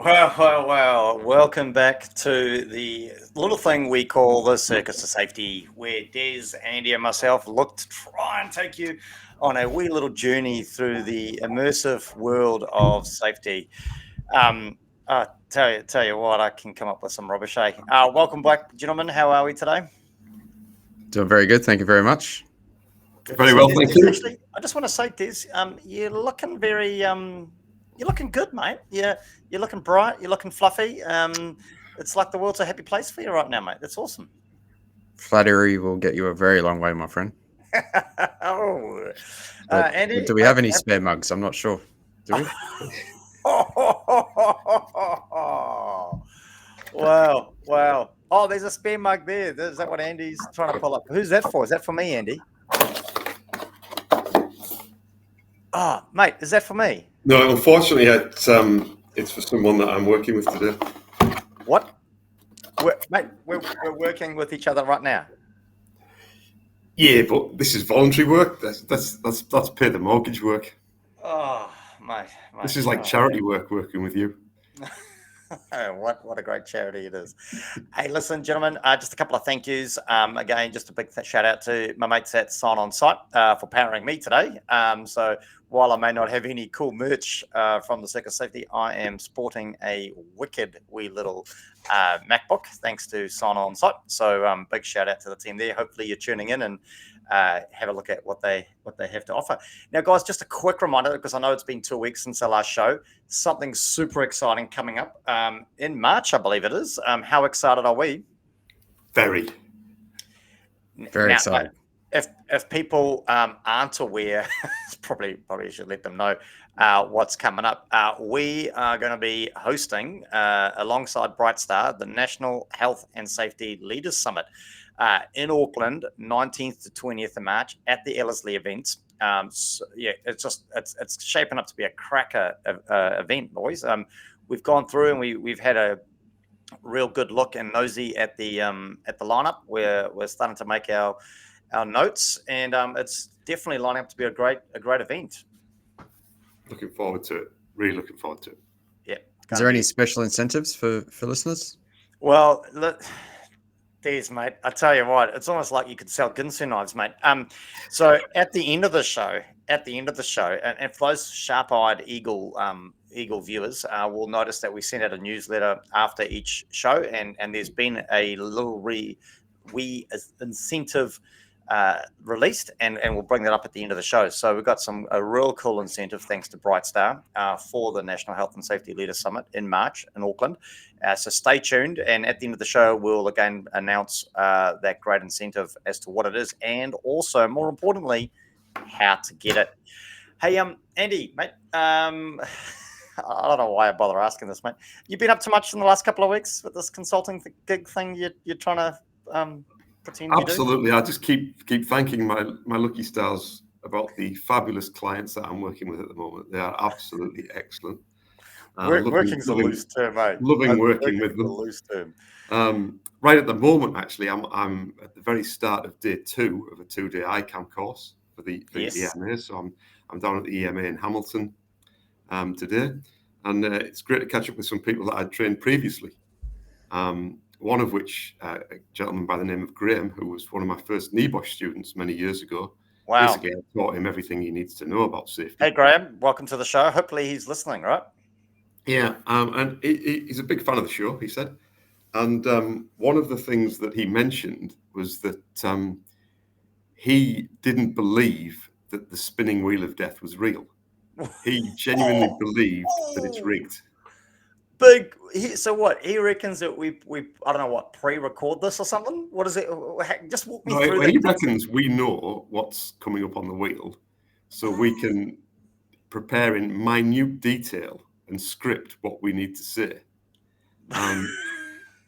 Well. Welcome back to the little thing we call the Circus of Safety, where Des, Andy, and myself look to try and take you on a wee little journey through the immersive world of safety. Um, tell you what, I can come up with some rubbish, eh? Welcome back, gentlemen. How are we today? Doing very good. Thank you very much. Good to Very see you, well, Des. thank Des, you. actually, I just want to say, Des, you're looking very, you're looking good, mate. You're looking bright. You're looking fluffy. It's like the world's a happy place for you right now, mate. That's awesome. Flattery will get you a very long way, my friend. Oh, But Andy, do we have any spare mugs? I'm not sure. Do we? wow. Oh, there's a spare mug there. Is that what Andy's trying to pull up? Who's that for? Is that for me, Andy? Oh, mate, is that for me? No, unfortunately, it's for someone that I'm working with today. What? We're working with each other right now. Yeah, but this is voluntary work. That's pay the mortgage work. Oh, mate. This is like charity work working with you. What a great charity it is. Hey, listen, gentlemen, just a couple of thank yous. Again, just a big shout out to my mates at Sign On Site for powering me today. So while I may not have any cool merch from the Circus Safety, I am sporting a wicked wee little MacBook thanks to Sign On Site. So big shout out to the team there. Hopefully you're tuning in and have a look at what they have to offer. Now, guys, just a quick reminder, because I know it's been 2 weeks since our last show. Something super exciting coming up in March, I believe it is. How excited are we? Very excited. If people aren't aware, probably should let them know what's coming up. We are going to be hosting, alongside Brightstar, the National Health and Safety Leaders Summit in Auckland, 19th to 20th of March at the Ellerslie event. It's shaping up to be a cracker event, boys. We've gone through and we've had a real good look and nosy at the lineup. We're starting to make our notes, and it's definitely lining up to be a great event. looking forward to it. Really looking forward to it. Yeah. Is there any special incentives for listeners? Well, look, Des, mate, I tell you what, it's almost like you could sell Ginsu knives, mate. So at the end of the show, and for those sharp-eyed eagle viewers, will notice that we send out a newsletter after each show, and there's been a little incentive released, and we'll bring that up at the end of the show. So we've got a real cool incentive thanks to Brightstar for the National Health and Safety Leaders Summit in March in Auckland. So stay tuned, and at the end of the show, we'll again announce that great incentive as to what it is, and also, more importantly, how to get it. Hey, Andy, mate, I don't know why I bother asking this, mate. You've been up to much in the last couple of weeks with this consulting gig thing you're trying to pretend you do? Absolutely. I just keep thanking my lucky stars about the fabulous clients that I'm working with at the moment. They are absolutely excellent. Working's a loose term, mate. Loving working with them. A loose term. Right at the moment, actually, I'm at the very start of day 2 of a 2-day ICAM course for the EMA. So I'm down at the EMA in Hamilton today, and it's great to catch up with some people that I'd trained previously. One of which, a gentleman by the name of Graham, who was one of my first NEBOSH students many years ago. Wow. Basically, I taught him everything he needs to know about safety. Hey, Graham, welcome to the show. Hopefully he's listening, right? Yeah, and he's a big fan of the show, he said. And one of the things that he mentioned was that he didn't believe that the spinning wheel of death was real. He genuinely believed that it's rigged. So what? He reckons that we I don't know what, pre-record this or something? What is it? Just walk me through that. He reckons we know what's coming up on the wheel, so we can prepare in minute detail and script what we need to say. And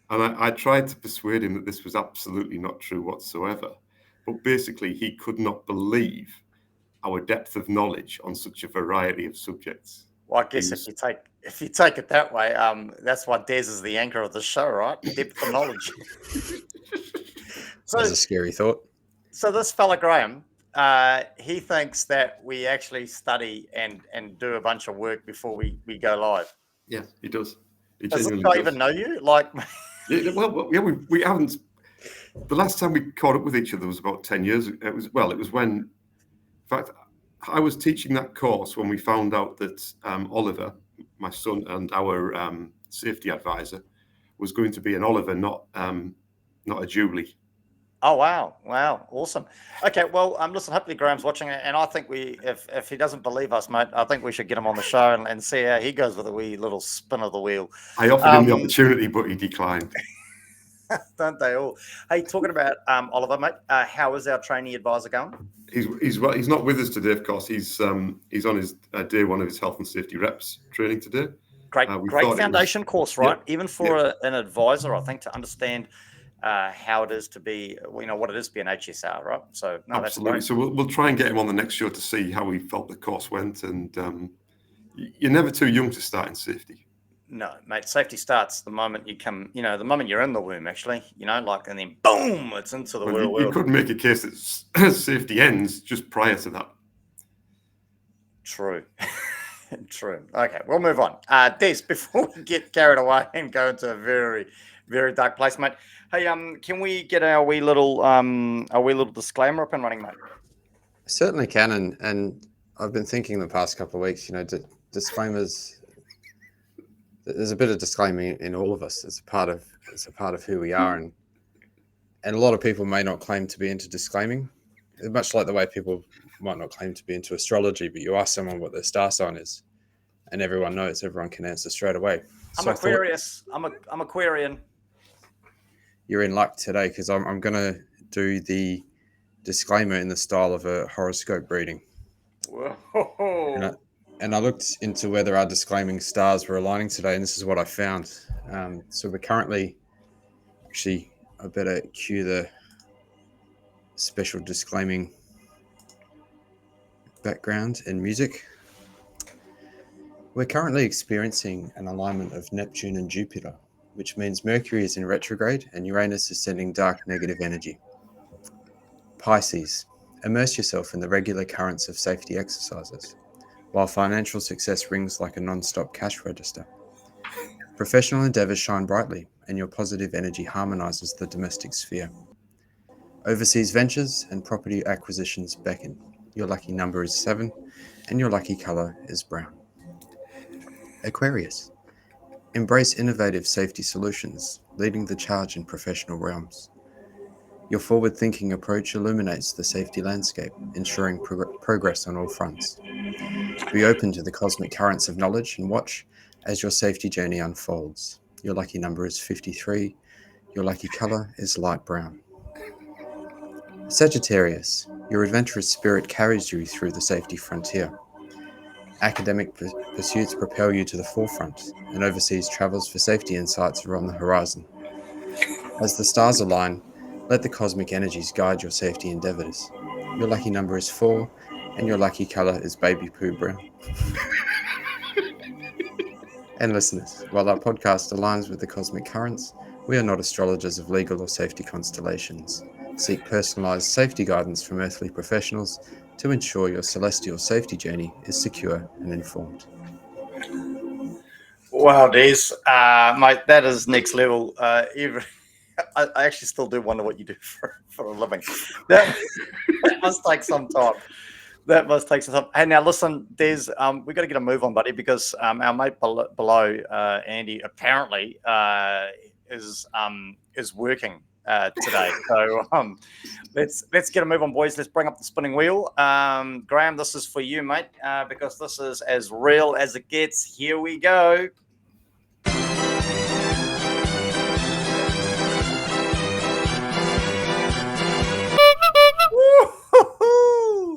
I tried to persuade him that this was absolutely not true whatsoever. But basically, he could not believe our depth of knowledge on such a variety of subjects. Well, I guess if you take it that way, that's why Des is the anchor of the show, right? Depth of knowledge. That's a scary thought. So this fella Graham, he thinks that we actually study and do a bunch of work before we go live. Yeah, he does. He Does this genuinely guy does. even know you? Like, Yeah, well, yeah, we haven't. The last time we caught up with each other was about 10 years ago. It was when, in fact, I was teaching that course when we found out that Oliver, my son, and our safety advisor, was going to be an Oliver, not a Julie. oh wow, awesome. Okay, well, listen, hopefully Graham's watching it, and I think if he doesn't believe us, mate, I think we should get him on the show and see how he goes with a wee little spin of the wheel. I offered him the opportunity, but he declined. Don't they all? Hey, talking about Oliver, mate, how is our trainee advisor going? He's not with us today, of course. He's on his day one of his health and safety reps training today. Great foundation course, right? Yeah, Even for an advisor, I think, to understand how it is to be, what it is to be an HSR, right? So no, absolutely. That's great. So we'll try and get him on the next show to see how he felt the course went. And you're never too young to start in safety. No, mate. Safety starts the moment you come. The moment you're in the womb, actually. And then boom, it's into the real world. You could make a case that safety ends just prior to that. True. True. Okay, we'll move on. Des, before we get carried away and go into a very, very dark place, mate. Hey, can we get our wee little disclaimer up and running, mate? Certainly can, and I've been thinking the past couple of weeks. Disclaimers. There's a bit of disclaimer in all of us. It's a part of who we are, and a lot of people may not claim to be into disclaiming, much like the way people might not claim to be into astrology. But you ask someone what their star sign is, and everyone knows. Everyone can answer straight away. I'm Aquarius. I'm Aquarian. You're in luck today because I'm going to do the disclaimer in the style of a horoscope reading. Whoa. And I looked into whether our disclaiming stars were aligning today, and this is what I found. So we're currently, actually, I better cue the special disclaiming background and music. We're currently experiencing an alignment of Neptune and Jupiter, which means Mercury is in retrograde and Uranus is sending dark negative energy. Pisces, immerse yourself in the regular currents of safety exercises, while financial success rings like a non-stop cash register. Professional endeavors shine brightly, and your positive energy harmonizes the domestic sphere. Overseas ventures and property acquisitions beckon. Your lucky number is 7, and your lucky color is brown. Aquarius, embrace innovative safety solutions, leading the charge in professional realms. Your forward-thinking approach illuminates the safety landscape, ensuring progress on all fronts. Be open to the cosmic currents of knowledge and watch as your safety journey unfolds. Your lucky number is 53. Your lucky color is light brown. Sagittarius, your adventurous spirit carries you through the safety frontier. Academic pursuits propel you to the forefront, and overseas travels for safety insights are on the horizon. As the stars align, let the cosmic energies guide your safety endeavors. Your lucky number is 4, and your lucky color is baby poo brown. And listeners, while our podcast aligns with the cosmic currents, we are not astrologers of legal or safety constellations. Seek personalized safety guidance from earthly professionals to ensure your celestial safety journey is secure and informed. Wow, Des, mate, that is next level. I actually still do wonder what you do for a living. That must take some time. Hey, now listen, Des, we've got to get a move on, buddy, because our mate below, Andy, apparently is working today. So let's get a move on, boys. Let's bring up the spinning wheel. Graham, this is for you, mate, because this is as real as it gets. Here we go.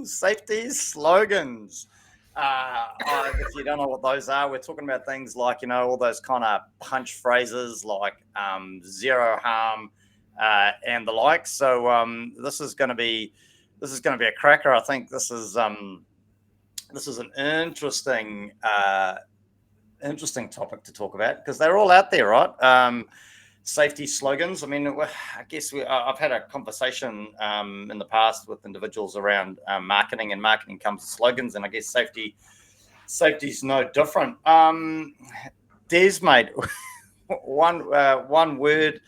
Safety slogans. If you don't know what those are, we're talking about things like, all those kind of punch phrases like zero harm and the like. So this is going to be a cracker. I think this is an interesting topic to talk about because they're all out there, right? Safety slogans. I mean, I guess I've had a conversation in the past with individuals around marketing, and marketing comes with slogans, and I guess safety's no different. Des, mate, one word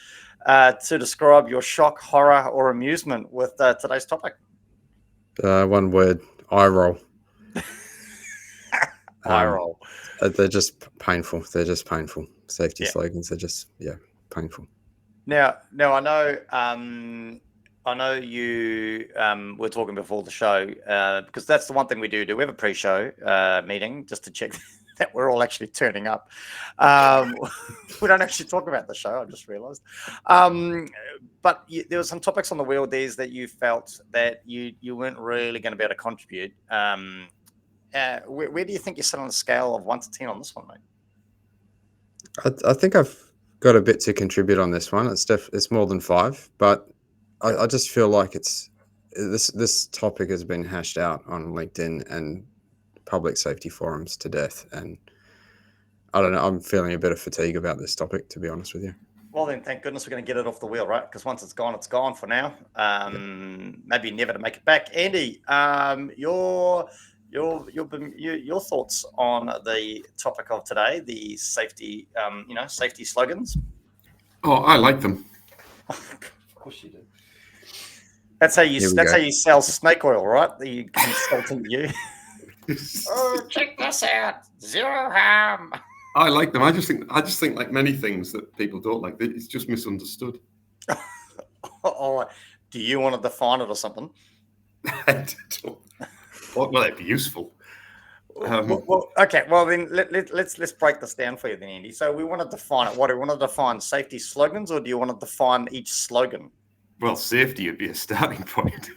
to describe your shock, horror, or amusement with today's topic. One word: eye roll. Eye roll. They're just painful. They're just painful. Safety Yeah. slogans are just painful. Now I know you were talking before the show because that's the one thing we do. We have a pre-show meeting just to check that we're all actually turning up. We don't actually talk about the show. I just realised. But there were some topics on the wheel, Des, that you felt that you weren't really going to be able to contribute. Where do you think you sit on a scale of 1 to 10 on this one, mate? I think I've got a bit to contribute on this one. It's more than 5, but I just feel like this topic has been hashed out on LinkedIn and public safety forums to death, and I don't know. I'm feeling a bit of fatigue about this topic, to be honest with you. Well, then, thank goodness we're going to get it off the wheel, right? Because once it's gone for now. Maybe never to make it back. Andy, your thoughts on the topic of today, the safety, safety slogans? Oh, I like them. Of course you do. That's how you sell snake oil, right? The consultant you. Oh, check this out. Zero harm. I like them. I just think like many things that people don't like, it's just misunderstood. Oh, do you want to define it or something? Well, that'd be useful. Okay. Well, then let's break this down for you, then, Andy. So we want to define it. What do you want to define? Safety slogans, or do you want to define each slogan? Well, safety would be a starting point.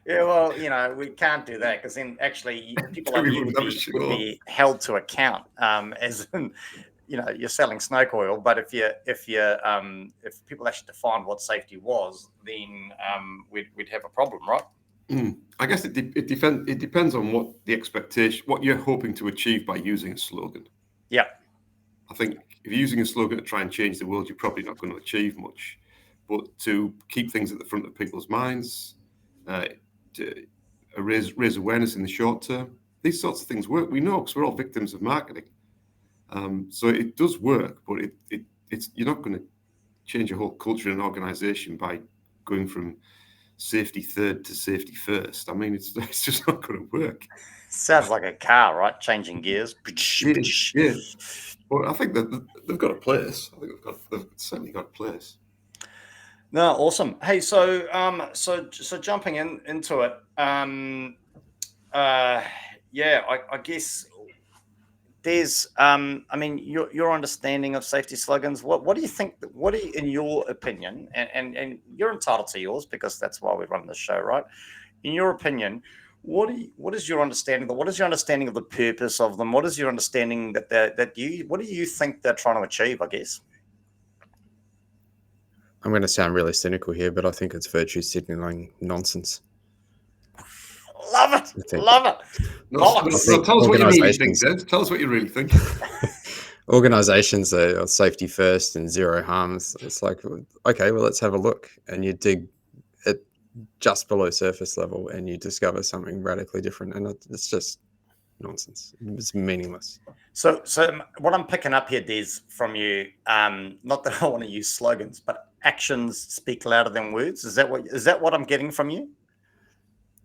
Yeah, well, we can't do that because then actually people like you would be held to account, as in, you're selling snake oil. But if people actually defined what safety was, then we'd have a problem, right? I guess it depends on what the expectation, what you're hoping to achieve by using a slogan. Yeah. I think if you're using a slogan to try and change the world, you're probably not going to achieve much. But to keep things at the front of people's minds, to raise awareness in the short term, these sorts of things work. We know because we're all victims of marketing. So it does work, but it's you're not going to change a whole culture in an organization by going from safety third to safety first. I mean, it's just not going to work. Sounds like a car, right? Changing gears. Yeah. Well, I think that they've got a place. I think they've certainly got a place. No, awesome. Hey, so jumping into it, I guess there's, your understanding of safety slogans. What do you think? In your opinion, and you're entitled to yours because that's why we run this show, right? In your opinion, what is your understanding? What is your understanding of the purpose of them? What is your understanding what do you think they're trying to achieve? I guess. I'm going to sound really cynical here, but I think it's virtue signaling nonsense. Love it. Love it. No, tell us what you really think, Dave. Tell us what you really think. Organizations are safety first and zero harms. It's like, okay, well, let's have a look. And you dig it just below surface level and you discover something radically different. And it's just nonsense. It's meaningless. So what I'm picking up here, Des, from you, not that I want to use slogans, but actions speak louder than words. Is that what I'm getting from you?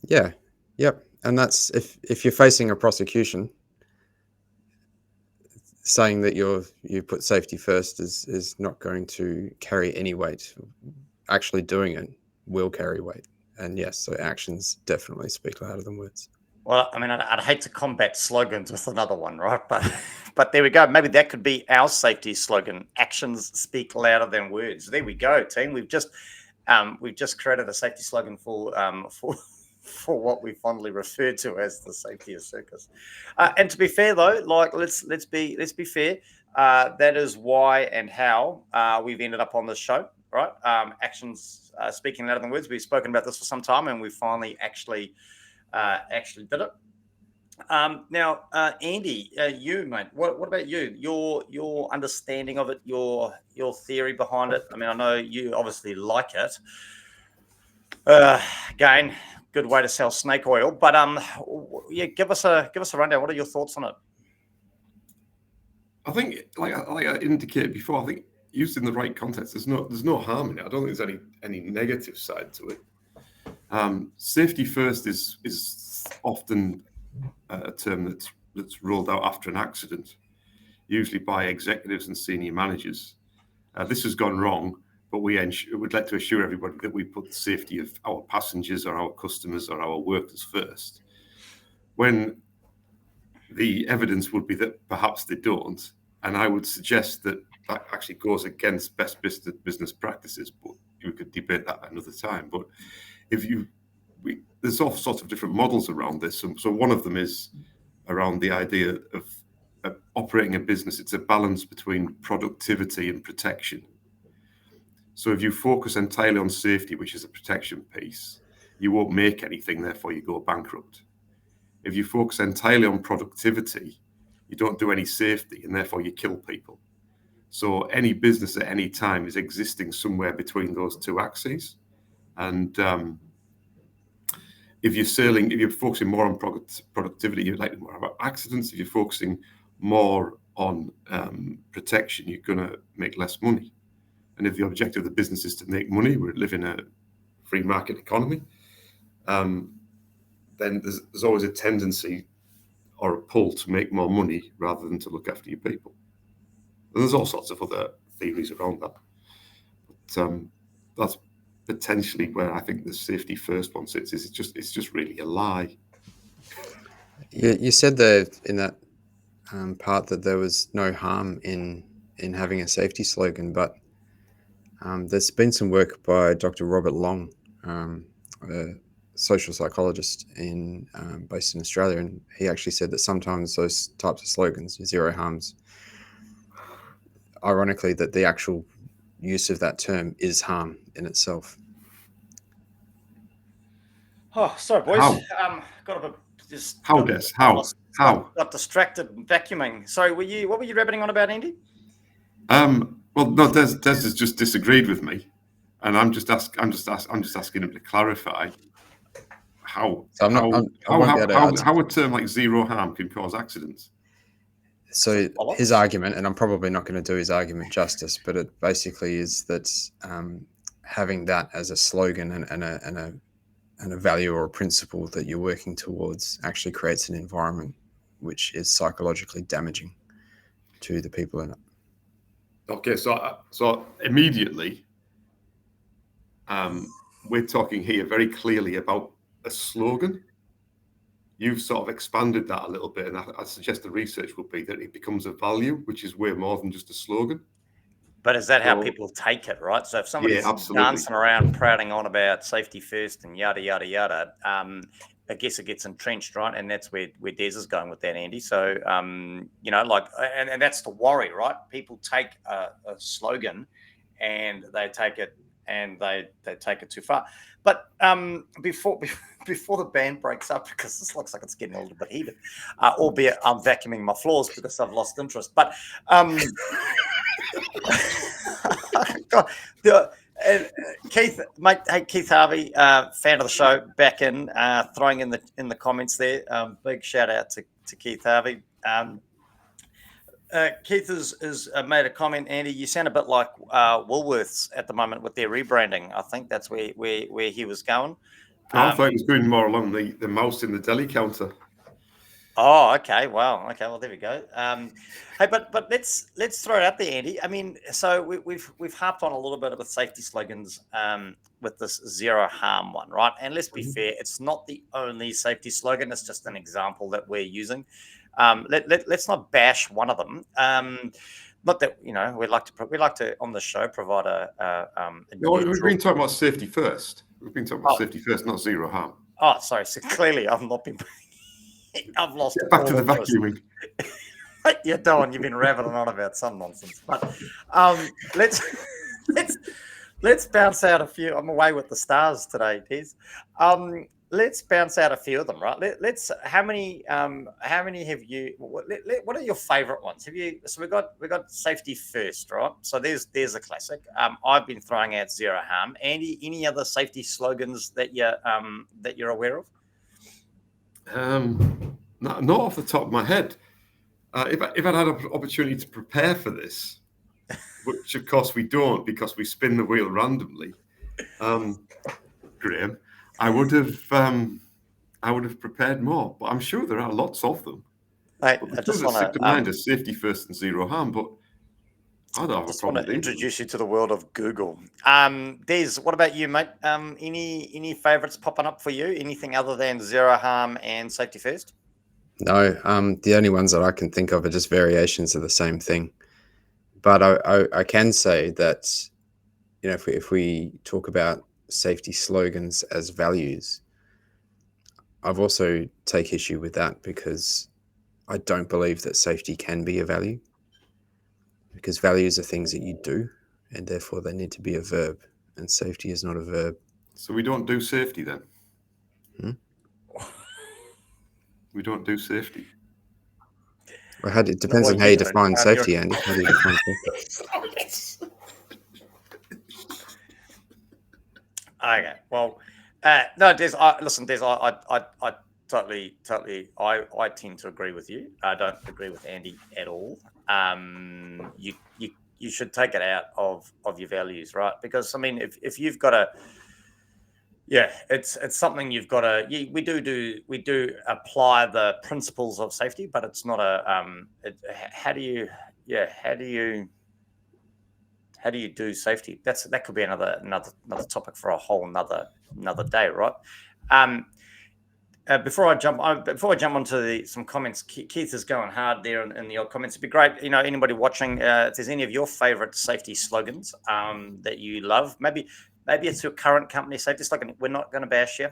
Yeah. Yep. And that's if you're facing a prosecution, saying that you put safety first is not going to carry any weight. Actually doing it will carry weight. And yes, so actions definitely speak louder than words. Well, I mean, I'd hate to combat slogans with another one, right? But there we go. Maybe that could be our safety slogan: actions speak louder than words. There we go, team. We've just created a safety slogan for what we fondly refer to as the safety of circus. And to be fair, though, like let's be fair. That is why and how we've ended up on this show, right? Actions speaking louder than words. We've spoken about this for some time, and we finally actually did it. Now, Andy, you, mate, what about you? Your understanding of it, your theory behind it. I mean, I know you obviously like it. Again, good way to sell snake oil, but give us a rundown. What are your thoughts on it? I think, like I indicated before, I think used in the right context, there's no harm in it. I don't think there's any negative side to it. Safety first is often a term that's rolled out after an accident, usually by executives and senior managers. This has gone wrong, but we would like to assure everybody that we put the safety of our passengers or our customers or our workers first. When the evidence would be that perhaps they don't, and I would suggest that actually goes against best business practices, but we could debate that another time. But there's all sorts of different models around this. So one of them is around the idea of operating a business. It's a balance between productivity and protection. So if you focus entirely on safety, which is a protection piece, you won't make anything, therefore you go bankrupt. If you focus entirely on productivity, you don't do any safety, and therefore you kill people. So any business at any time is existing somewhere between those two axes. And if you're focusing more on productivity, you're likely more about accidents. If you're focusing more on protection, you're going to make less money. And if the objective of the business is to make money, we live in a free market economy, then there's always a tendency or a pull to make more money rather than to look after your people. And there's all sorts of other theories around that. But that's potentially where I think the safety first one sits. It's just really a lie. You said there in that part that there was no harm in having a safety slogan, but there's been some work by Dr. Robert Long, a social psychologist based in Australia, and he actually said that sometimes those types of slogans, zero harms, ironically, that the actual use of that term is harm in itself. Oh, sorry, boys. How? Got a bit just. How, Des? How? Got distracted vacuuming. Sorry, what were you rabbiting on about, Andy? Well, no, Des has just disagreed with me, and I'm just asking him to clarify how a term like zero harm can cause accidents. So his argument, and I'm probably not going to do his argument justice, but it basically is that having that as a slogan and a value or a principle that you're working towards actually creates an environment which is psychologically damaging to the people in it. Okay, so immediately, we're talking here very clearly about a slogan. You've sort of expanded that a little bit, and I suggest the research would be that it becomes a value, which is way more than just a slogan. But is that how people take it, right? So if somebody's dancing around, prating on about safety first and yada, yada, yada, I guess it gets entrenched, right? And that's where Des is going with that, Andy. So, and that's the worry, right? People take a slogan and they take it too far. But before the band breaks up, because this looks like it's getting a little bit heated, albeit I'm vacuuming my floors because I've lost interest. But God, Keith, mate. Hey, Keith Harvey, fan of the show, back in, throwing in the comments there. Big shout out to Keith Harvey. Keith has made a comment, Andy. You sound a bit like Woolworths at the moment with their rebranding. I think that's where he was going. I thought he was going more along the mouse in the deli counter. Oh, okay. Wow. Okay. Well, there we go. Hey, but let's throw it out there, Andy. I mean, so we've harped on a little bit with safety slogans with this zero harm one, right? And let's be fair, it's not the only safety slogan. It's just an example that we're using. Let's not bash one of them. Not that we like to on the show provide we've been talking about safety first. We've been talking about safety first, not zero harm. Oh, sorry. So clearly, I've not been. I've lost. Get back to the vacuuming. Yeah, Don, you've been rabbiting on about some nonsense. But let's bounce out a few. I'm away with the stars today, Des. Let's bounce out a few of them, right? How many have you? What are your favourite ones? So we got safety first, right? So there's a classic. I've been throwing out zero harm. Andy, any other safety slogans that you're aware of? Not off the top of my head. If I'd had an opportunity to prepare for this, which of course we don't because we spin the wheel randomly, Graham, I would have prepared more. But I'm sure there are lots of them. Mate, But I the two just that want stick to to mind are safety first and zero harm. But I don't have a problem with either. introduce you to the world of Google. Des, what about you, mate? Any favorites popping up for you? Anything other than zero harm and safety first? No, the only ones that I can think of are just variations of the same thing. But I can say that, if we talk about safety slogans as values, I've also take issue with that because I don't believe that safety can be a value, because values are things that you do, and therefore they need to be a verb, and safety is not a verb. So we don't do safety then. Hmm? We don't do safety. Well, it depends on how you define safety, Andy. How do you define safety? Okay, well, no, Des. Listen, Des. I totally. I tend to agree with you. I don't agree with Andy at all. You should take it out of your values, right? Because I mean, if you've got a it's something you've got to. We do apply the principles of safety, but it's not a. How do you do safety? That could be another topic for a whole another day, right? Before I jump onto some comments, Keith is going hard there in the old comments. It'd be great, anybody watching, if there's any of your favorite safety slogans that you love, maybe it's your current company safety slogan. We're not going to bash you.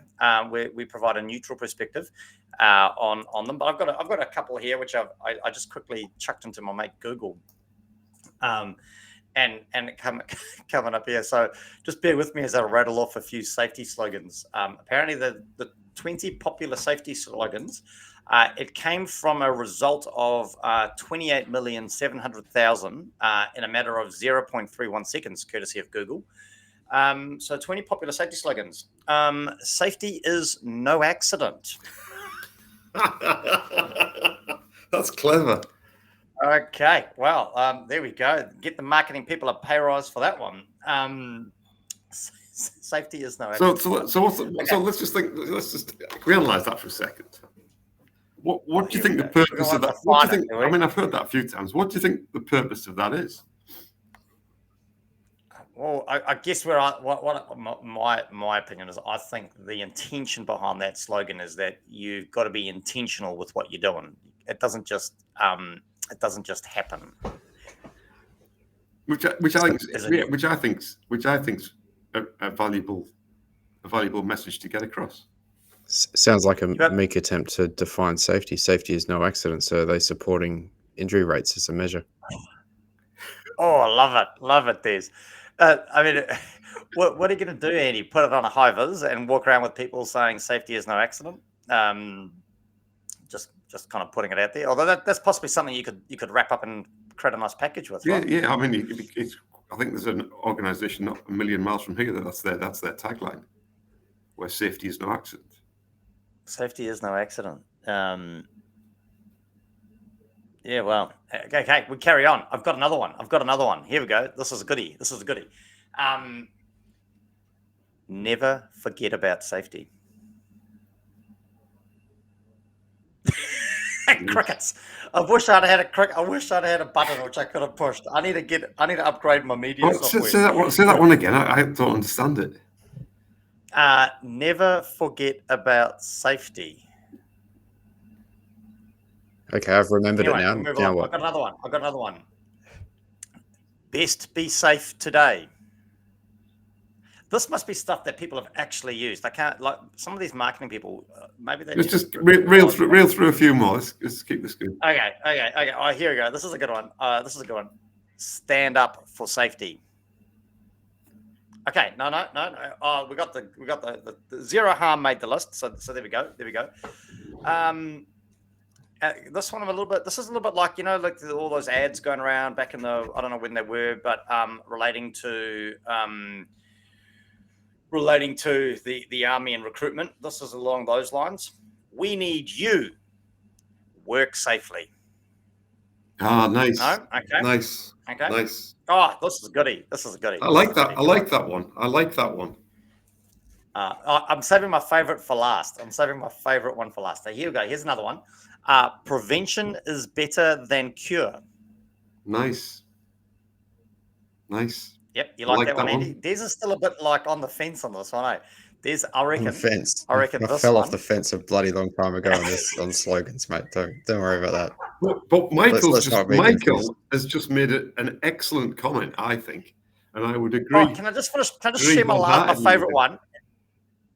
We provide a neutral perspective on them. But I've got a couple here which I just quickly chucked into my mate Google. And coming up here. So just bear with me as I rattle off a few safety slogans. Apparently the 20 popular safety slogans, it came from a result of 28,700,000 in a matter of 0.31 seconds, courtesy of Google. So 20 popular safety slogans. Safety is no accident. That's clever. Okay, well, there we go. Get the marketing people a pay rise for that one. Safety is no accident. So let's just realize that for a second. What do you think the purpose of that? What do you think? I mean, I've heard that a few times. What do you think the purpose of that is? Well, I guess my opinion is, I think the intention behind that slogan is that you've got to be intentional with what you're doing. It doesn't just happen. Which I think's a valuable message to get across. Sounds like a meek attempt to define safety. Safety is no accident, so they're supporting injury rates as a measure. Oh, I love it, Des. I mean, what are you going to do, Andy? Put it on a high vis and walk around with people saying safety is no accident? Just kind of putting it out there. Although that's possibly something you could wrap up and create a nice package with. Right? Yeah. I mean, I think there's an organisation not a million miles from here that's their tagline, where safety is no accident. Safety is no accident. Yeah, well, okay, we carry on. I've got another one. Here we go. This is a goodie. Never forget about safety. Crickets. I wish I'd had a button which I could have pushed. I need to upgrade my media software. Say that one again. I don't understand it. Never forget about safety. Okay, I've remembered it now. Now what? I've got another one. Best be safe today. This must be stuff that people have actually used. I can't, like, some of these marketing people, maybe they just reel through a few more. Let's keep this good. Okay. Oh, here we go. This is a good one. Stand up for safety. Okay, no. Oh, we got the zero harm made the list. So there we go. This one this is a little bit like, like all those ads going around back in I don't know when they were, but relating to the army and recruitment. This is along those lines. We need you. Work safely. Nice. No? Okay. Nice. Okay. Nice. Oh, this is goody. This is goody. I like that. I like that one. I like that one. I'm saving my favorite for last. I'm saving my favorite one for last. So here we go. Here's another one. Prevention is better than cure. Nice. Nice. Yep, you I like like that one, that Andy? one. There's still a bit like on the fence on this one, eh? There's, I On the reckon, fence. I reckon I this fell one. off the fence a bloody long time ago on this on slogans, mate. Don't worry about that. But Let's not be confused. Michael has just made an excellent comment, I think, and I would agree. Oh, can I just finish? Can I just share my favorite one?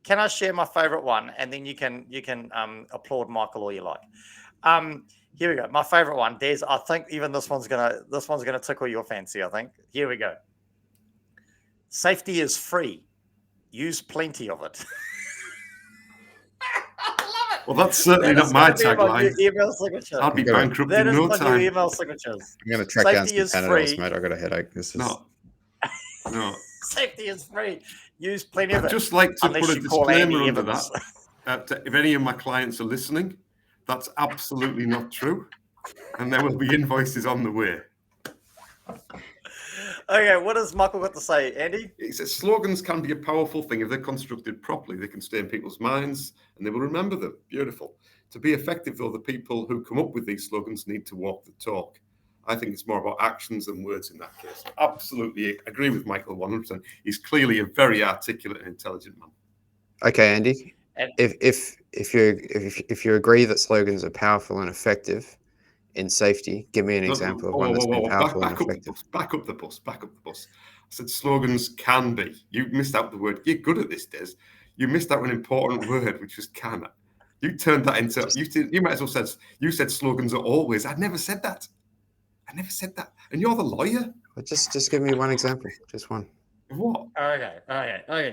Can I share my favorite one, and then you can applaud Michael all you like. Here we go. My favorite one, Des. I think even this one's gonna tickle your fancy. I think. Here we go. Safety is free. Use plenty of it. Well, that's certainly not my tagline. Email signature. I'd be bankrupt in no time. New email signatures. I'm going to track down some panelists, mate. I got a headache. This is no. Safety is free. Use plenty of it. I'd just like to put a disclaimer under that. If any of my clients are listening, that's absolutely not true, and there will be invoices on the way. Okay, what does Michael got to say, Andy? He says slogans can be a powerful thing if they're constructed properly. They can stay in people's minds and they will remember them. Beautiful. To be effective, though, the people who come up with these slogans need to walk the talk. I think it's more about actions than words in that case. Absolutely agree with Michael 100%. He's clearly a very articulate and intelligent man. Okay, Andy. If you agree that slogans are powerful and effective in safety, give me an example of one that's been powerful and effective. Back up the bus. I said slogans can be. You missed out the word. You're good at this, Des. You missed out an important word, which was can. You turned that into. You might as well said. You said slogans are always. I never said that. And you're the lawyer. But just give me one example. Just one. What? Okay,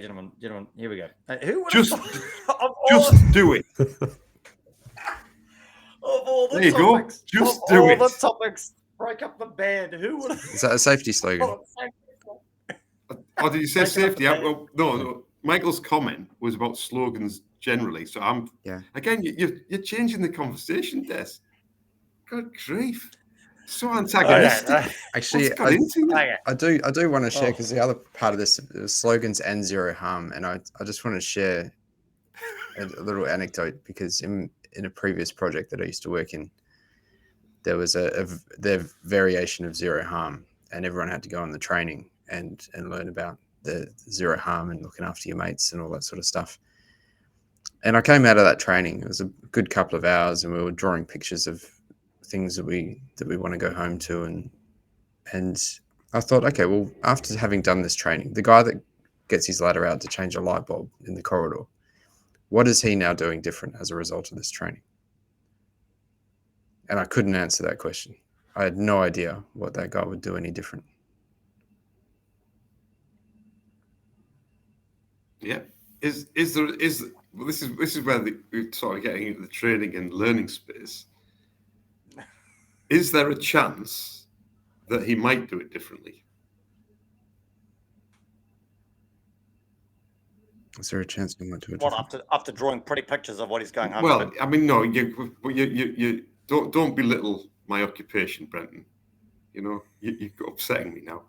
gentlemen. Here we go. Who would just do it. There you go. Just do it. All the topics. Break up the band. Who would? Is that a safety slogan? Oh, did you say safety? Well, no. Michael's comment was about slogans generally. So again, you're changing the conversation, Des. Good grief. So antagonistic. Actually, I do want to share, because the other part of this is slogans and zero harm, and I just want to share a little anecdote, because in a previous project that I used to work in, there was the variation of zero harm, and everyone had to go on the training and learn about the zero harm and looking after your mates and all that sort of stuff. And I came out of that training. It was a good couple of hours, and we were drawing pictures of things that we want to go home to, and I thought, okay, well, after having done this training, the guy that gets his ladder out to change a light bulb in the corridor, what is he now doing different as a result of this training? And I couldn't answer that question. I had no idea what that guy would do any different. Yeah. This is where we're sort of getting into the training and learning space. Is there a chance that he might do it differently? Is there a chance he might do it differently? What, after drawing pretty pictures of what he's going home? Well, I mean, no, you don't belittle my occupation, Brenton. You know, you're upsetting me now.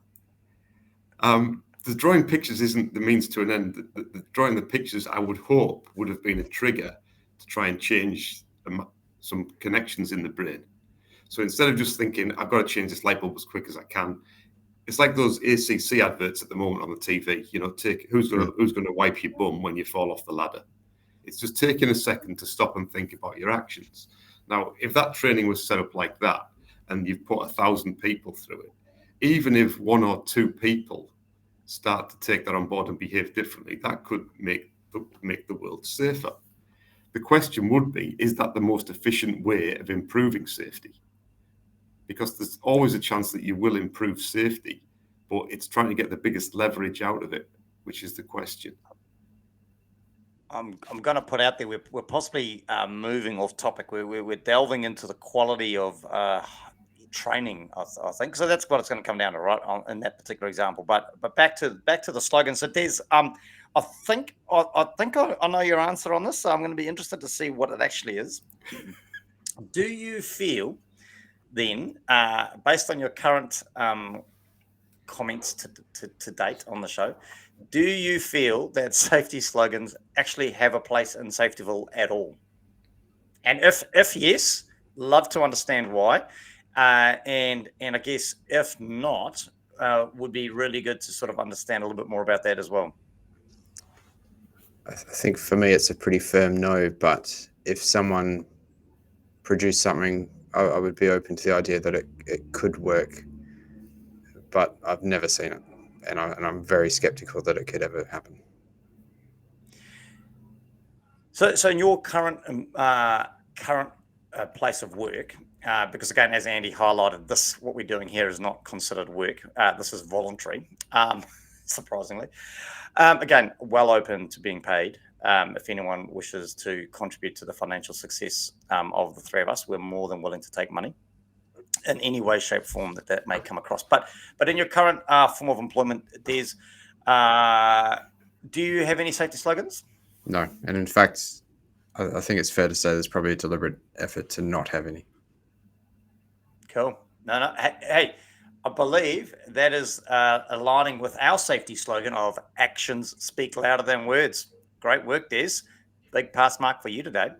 The drawing pictures isn't the means to an end. The drawing the pictures, I would hope, would have been a trigger to try and change some connections in the brain. So instead of just thinking, I've got to change this light bulb as quick as I can, it's like those ACC adverts at the moment on the TV. You know, who's going to wipe your bum when you fall off the ladder. It's just taking a second to stop and think about your actions. Now, if that training was set up like that, and you've put 1,000 people through it, even if 1 or 2 people start to take that on board and behave differently, that could make the world safer. The question would be, is that the most efficient way of improving safety? Because there's always a chance that you will improve safety, but it's trying to get the biggest leverage out of it, which is the question. I'm going to put out there, we're possibly moving off topic. We're delving into the quality of training, I think. So that's what it's going to come down to, right, in that particular example. But back to the slogan. So Des, I think I know your answer on this. So I'm going to be interested to see what it actually is. Do you feel then, based on your current comments to date on the show, do you feel that safety slogans actually have a place in Safetyville at all? And if yes, love to understand why. And I guess if not, would be really good to sort of understand a little bit more about that as well. I think for me it's a pretty firm no, but if someone produced something, I would be open to the idea that it could work, but I've never seen it, and I'm very skeptical that it could ever happen. So in your current place of work, because again, as Andy highlighted, what we're doing here is not considered work. This is voluntary, surprisingly. Again, well open to being paid. If anyone wishes to contribute to the financial success of the three of us, we're more than willing to take money in any way, shape, form that may come across. But in your current form of employment, do you have any safety slogans? No, and in fact, I think it's fair to say there's probably a deliberate effort to not have any. Cool. No. Hey, I believe that is aligning with our safety slogan of actions speak louder than words. Great work, Des. Big pass mark for you today.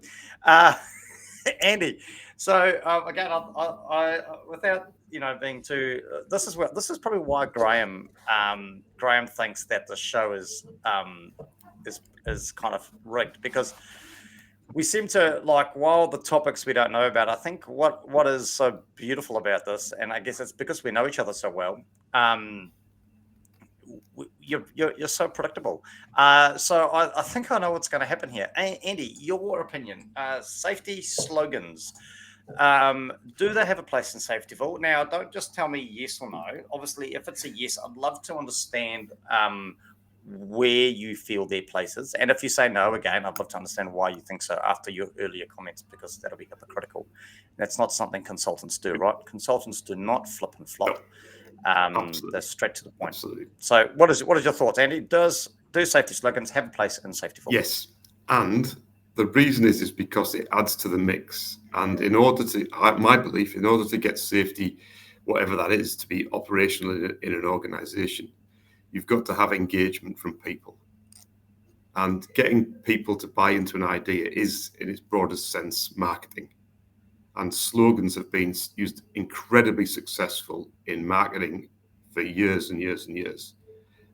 Andy, so again, I without being too, this is probably why Graham thinks that the show is kind of rigged, because we seem to, like, while the topics we don't know about, I think what is so beautiful about this, and I guess it's because we know each other so well, you're so predictable. So I think I know what's going to happen here. Andy, your opinion, safety slogans, do they have a place in Safetyville? Now, don't just tell me yes or no. Obviously, if it's a yes, I'd love to understand where you feel their places. And if you say no, again, I'd love to understand why you think so after your earlier comments, because that'll be hypocritical. That's not something consultants do, right? Consultants do not flip and flop. They're straight to the point. Absolutely. So what is your thoughts, Andy? Do safety slogans have a place in Safetyville? Yes. And the reason is because it adds to the mix. And my belief, in order to get safety, whatever that is, to be operational in an organization, you've got to have engagement from people. And getting people to buy into an idea is, in its broadest sense, marketing. And slogans have been used incredibly successful in marketing for years and years and years.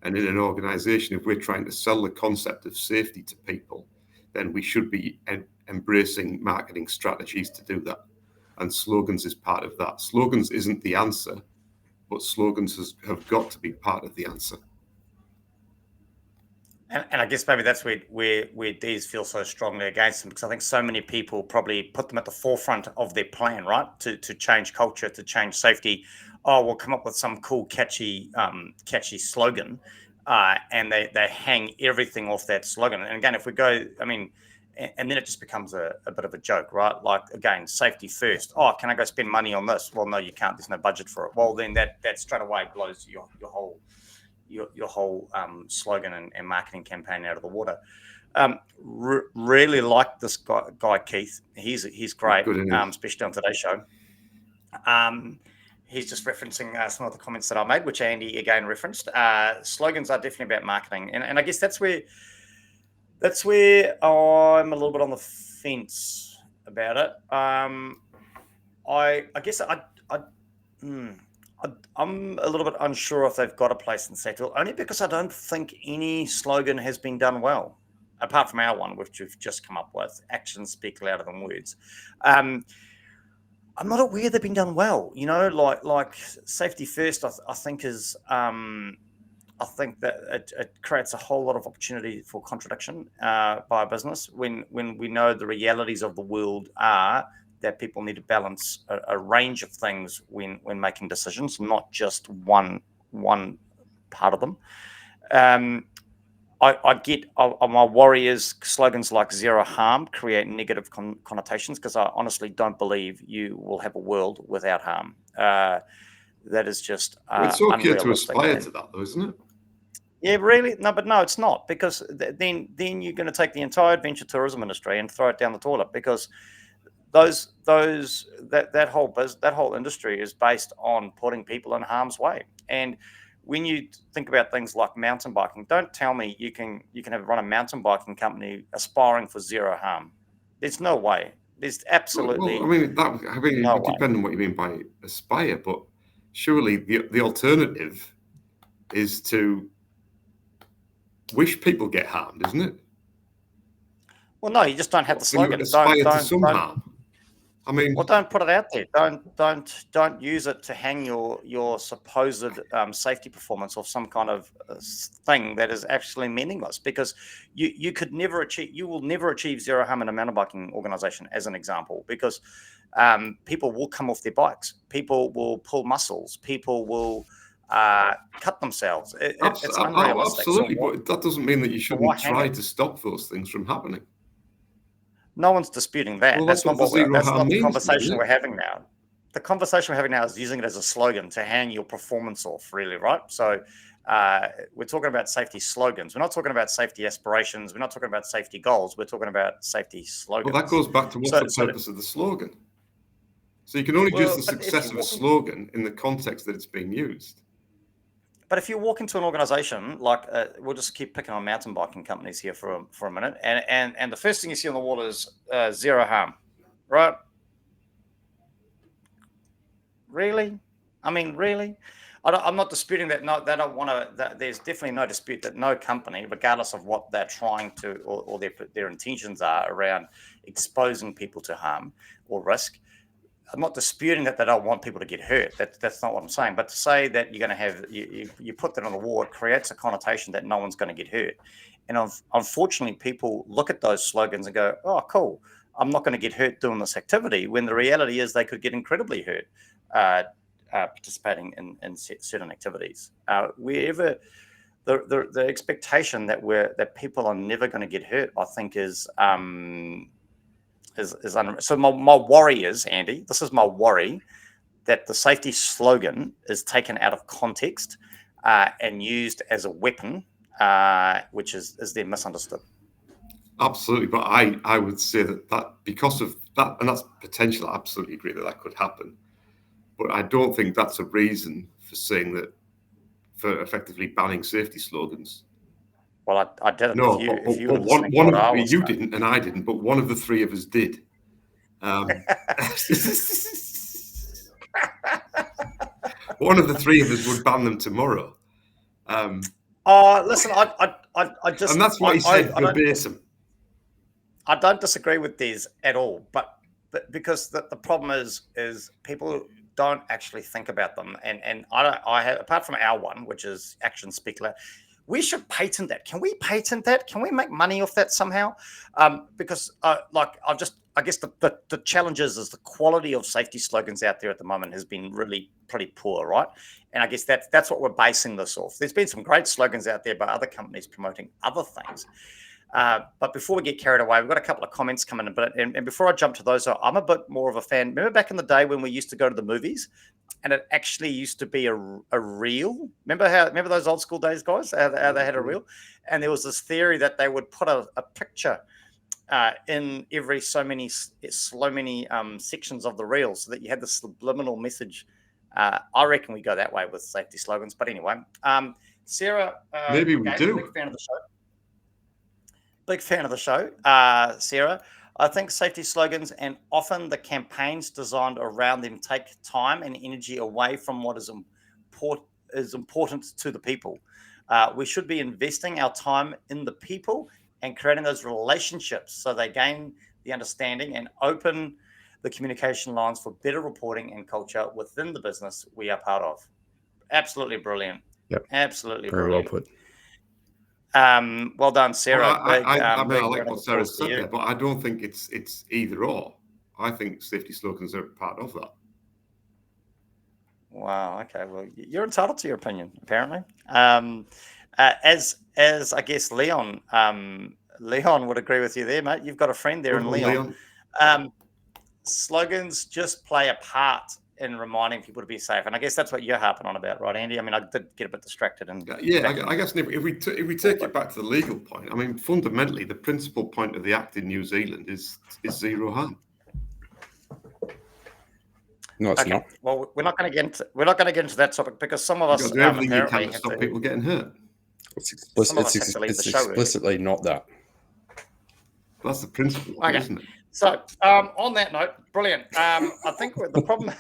And in an organization, if we're trying to sell the concept of safety to people, then we should be embracing marketing strategies to do that. And slogans is part of that. Slogans isn't the answer, but slogans have got to be part of the answer. And I guess maybe that's where these feel so strongly against them, because I think so many people probably put them at the forefront of their plan, right? To change culture, to change safety. Oh, we'll come up with some cool, catchy slogan, and they hang everything off that slogan. And again, if we go, and then it just becomes a bit of a joke, right? Like, again, safety first. Oh, can I go spend money on this? Well, no, you can't. There's no budget for it. Well, then that straight away blows your whole slogan and marketing campaign out of the water. Really like this guy Keith. He's great, especially on today's show. He's just referencing some of the comments that I made, which Andy again referenced. Slogans are definitely about marketing, and I guess that's where I'm a little bit on the fence about it. I'm a little bit unsure if they've got a place in Safetyville, only because I don't think any slogan has been done well, apart from our one, which we've just come up with. Actions speak louder than words. I'm not aware they've been done well. Like safety first, I think is. I think that it creates a whole lot of opportunity for contradiction by a business when we know the realities of the world are that people need to balance a range of things when making decisions, not just one part of them. I get my worry is slogans like zero harm create negative connotations, because I honestly don't believe you will have a world without harm. That is just it's okay to aspire to that, though, isn't it? Yeah, really? No, it's not, because then you're going to take the entire adventure tourism industry and throw it down the toilet, because that whole industry is based on putting people in harm's way. And when you think about things like mountain biking, don't tell me you can run a mountain biking company aspiring for zero harm. There's no way. There's absolutely Well, it no would way. depend on what you mean by aspire, but surely the alternative is to wish people get harmed, isn't it? Well, no, you just don't have the Can you slogan. aspire to some harm? I mean, well, don't put it out there. Don't use it to hang your supposed safety performance off some kind of thing that is actually meaningless. Because you will never achieve zero harm in a mountain biking organization, as an example. Because people will come off their bikes, people will pull muscles, people will cut themselves. It's unrealistic. absolutely, but that doesn't mean that you shouldn't try to stop those things from happening. No one's disputing that. Well, that's not the conversation we're having now. The conversation we're having now is using it as a slogan to hang your performance off, really, right? So we're talking about safety slogans. We're not talking about safety aspirations. We're not talking about safety goals. We're talking about safety slogans. Well, that goes back to what's the purpose of the slogan. So you can only judge the success of a slogan in the context that it's being used. But if you walk into an organization, like we'll just keep picking on mountain biking companies here for a minute, and the first thing you see on the wall is zero harm, right? Really? I mean, really? I'm not disputing that. No, they don't want to. There's definitely no dispute that no company, regardless of what they're trying to or their intentions are around exposing people to harm or risk. I'm not disputing that they don't want people to get hurt. That's not what I'm saying. But to say that you're going to have you put that on the wall, it creates a connotation that no one's going to get hurt. And unfortunately, people look at those slogans and go, "Oh, cool! I'm not going to get hurt doing this activity." When the reality is, they could get incredibly hurt participating in certain activities. Wherever the expectation that people are never going to get hurt, I think is. So my worry is, Andy, this is my worry, that the safety slogan is taken out of context and used as a weapon, which is then misunderstood. Absolutely, but I would say that because of that, and that's potential, I absolutely agree that could happen. But I don't think that's a reason for saying that, for effectively banning safety slogans. Well, I did it. No, if you you didn't, and I didn't, but one of the three of us did. One of the three of us would ban them tomorrow. Listen, I just, and that's what he said verbatim. I don't disagree with these at all, but because the problem is people don't actually think about them, and I have, apart from our one, which is action speaker. We should patent that. Can we patent that? Can we make money off that somehow? Because I guess the challenge is the quality of safety slogans out there at the moment has been really pretty poor, right? And I guess that's what we're basing this off. There's been some great slogans out there by other companies promoting other things. But before we get carried away, we've got a couple of comments coming in. And before I jump to those, I'm a bit more of a fan. Remember back in the day when we used to go to the movies and it actually used to be a reel? Remember those old school days, guys? How they had a reel? And there was this theory that they would put a picture in every so many sections of the reel so that you had the subliminal message. I reckon we go that way with safety slogans. But anyway, Sarah. Maybe we do. Big fan of the show. Big fan of the show, Sarah. I think safety slogans and often the campaigns designed around them take time and energy away from what is important to the people. We should be investing our time in the people and creating those relationships so they gain the understanding and open the communication lines for better reporting and culture within the business we are part of. Absolutely brilliant. Yep. Absolutely very brilliant. well put. Well done, Sarah. Well, I like what Sarah said there, but I don't think it's either or. I think safety slogans are part of that. Wow. Okay. Well, you're entitled to your opinion, apparently. As I guess Leon would agree with you there, mate. You've got a friend there in Leon. Slogans just play a part in reminding people to be safe, and I guess that's what you're harping on about, right, Andy? I mean, I did get a bit distracted. And I guess if we take it back to the legal point, I mean, fundamentally, the principal point of the Act in New Zealand is zero harm. No, it's Okay. not. Well, we're not going to get into that topic because some of You've us got to do everything you apparently can to have stop to. people getting hurt. Some of us have to leave the show early. Explicitly not that. That's the principle, Okay. isn't it? So, on that note, brilliant. I think the problem.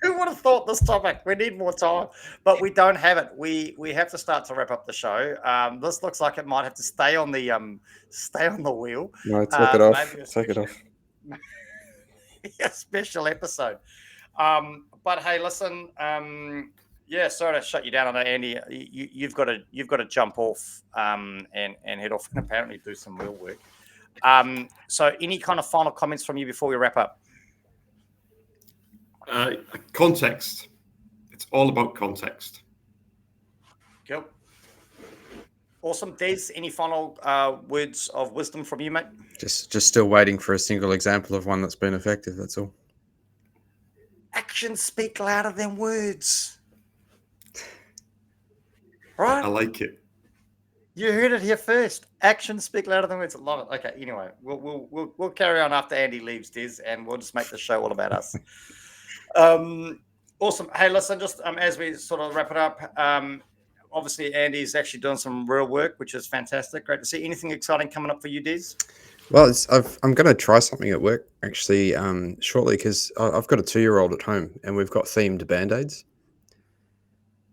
Who would have thought this topic? We need more time, but we don't have it. We have to start to wrap up the show. This looks like it might have to stay on the wheel. No, take it off. Maybe Take it off. A special episode. But hey, listen. Yeah, sorry to shut you down on that, Andy. You've got to jump off and head off and apparently do some real work. So, any kind of final comments from you before we wrap up? Context. It's all about context. Cool. Awesome. Des, any final words of wisdom from you, mate? Just still waiting for a single example of one that's been effective. That's all. Actions speak louder than words. Right? I like it. You heard it here first. Actions speak louder than words. I love it. Okay. Anyway, we'll carry on after Andy leaves, Des, and we'll just make the show all about us. Awesome. Hey, listen, just as we sort of wrap it up, obviously Andy's actually doing some real work, which is fantastic. Great to see. Anything exciting coming up for you, Des? Well, I'm going to try something at work actually shortly because I've got a 2-year-old at home and we've got themed Band-Aids.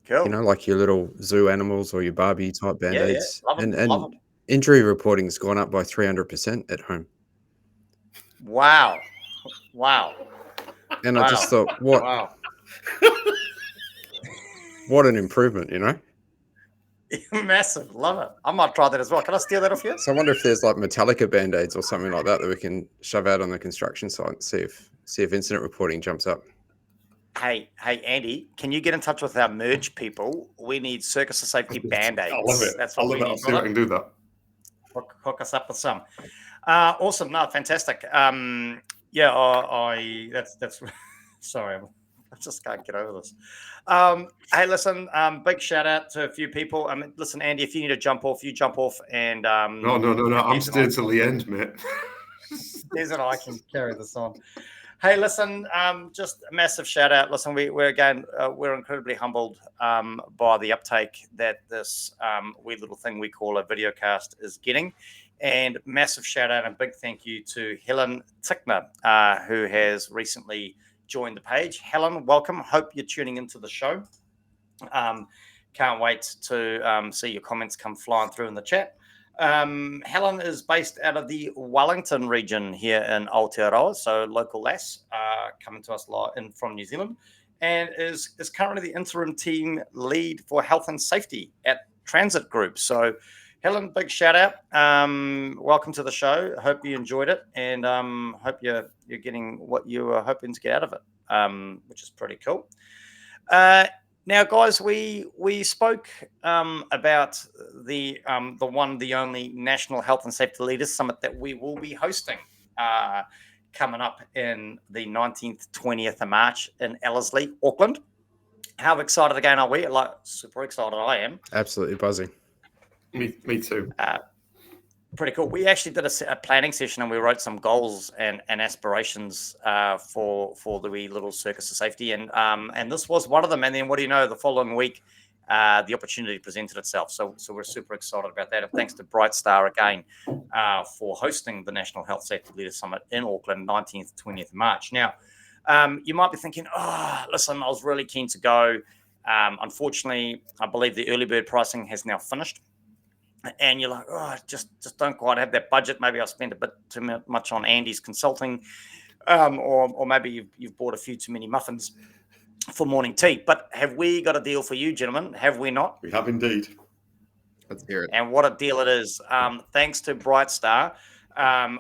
Cool. You know, like your little zoo animals or your Barbie type Band-Aids. Yeah. Love and them. Injury reporting's gone up by 300% at home. Wow. And I just thought, what an improvement, you know? Massive. Love it. I might try that as well. Can I steal that off you? So I wonder if there's like Metallica Band-Aids or something like that we can shove out on the construction site and see if incident reporting jumps up. Hey, Andy, can you get in touch with our merge people? We need Circus of Safety Band-Aids. I love it. That's what we need. I'll see if I can do that. Hook us up with some. Awesome. No, fantastic. That's sorry. I just can't get over this. Hey, listen, big shout out to a few people. Listen, Andy, if you need to jump off, you jump off. And No. I'm staying till the end, mate. There's an I can carry this on. Hey, listen, just a massive shout out. Listen, we're incredibly humbled by the uptake that this wee little thing we call a video cast is getting. And massive shout out and big thank you to Helen Tickner, who has recently joined the page. Helen, welcome. Hope you're tuning into the show. Can't wait to see your comments come flying through in the chat. Helen is based out of the Wellington region here in Aotearoa, so local lass, coming to us from New Zealand, and is currently the interim team lead for health and safety at Transit Group. So, Helen, big shout out. Welcome to the show. Hope you enjoyed it, and hope you're getting what you were hoping to get out of it, which is pretty cool. Now, guys, we spoke about the only National Health and Safety Leaders Summit that we will be hosting coming up in the 19th, 20th of March in Ellerslie, Auckland. How excited again are we? Super excited I am. Absolutely buzzing. Me too. Pretty cool. We actually did a planning session and we wrote some goals and aspirations for the wee little Circus of Safety, and this was one of them. And then what do you know? The following week, the opportunity presented itself. So we're super excited about that. And thanks to Brightstar again for hosting the National Health Safety Leaders Summit in Auckland, 19th, 20th of March. Now, you might be thinking, listen, I was really keen to go. Unfortunately, I believe the early bird pricing has now finished. And you're like, I just don't quite have that budget. Maybe I've spent a bit too much on Andy's consulting, or maybe you've bought a few too many muffins for morning tea. But have we got a deal for you, gentlemen? Have we not? We have indeed. Let's hear it. And what a deal it is. Thanks to Brightstar,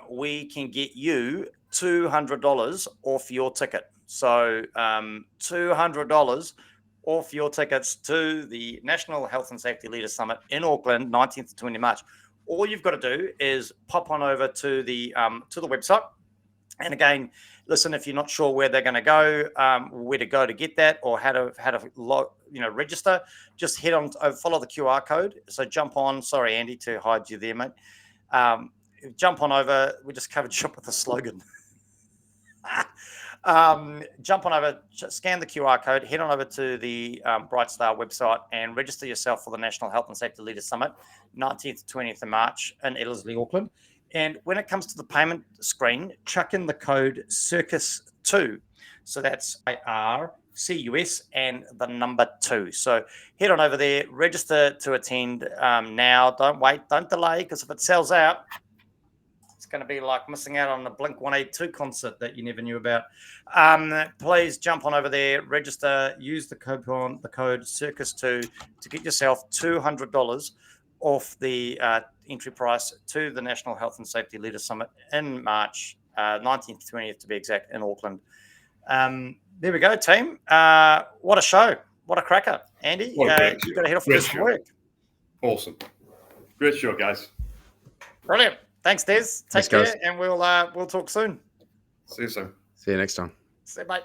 we can get you $200 off your ticket. So $200 off your tickets to the National Health and Safety Leaders Summit in Auckland, 19th to 20th March. All you've got to do is pop on over to the website. And again, listen, if you're not sure where they're going to go, where to go to get that, or how to register, just head on, follow the QR code. So jump on. Sorry, Andy, to hide you there, mate. Jump on over. We just covered shop with a slogan. Jump on over, scan the QR code, head on over to the Bright Star website and register yourself for the National Health and Safety Leaders Summit, 19th to 20th of March in Ellerslie, Auckland. And when it comes to the payment screen, chuck in the code CIRCUS2. So that's IRCUS and the number 2. So head on over there, register to attend now. Don't wait, don't delay, because if it sells out, it's going to be like missing out on the Blink 182 concert that you never knew about. Please jump on over there, register, use the code CIRCUS2 to get yourself $200 off the entry price to the National Health and Safety Leaders Summit in March, 19th to 20th to be exact, in Auckland. There we go, team. What a show. What a cracker. Andy, you've got to head off to do some work. Awesome. Great show, guys. Brilliant. Thanks, Des. Take care, and we'll talk soon. See you soon. See you next time. See you, mate.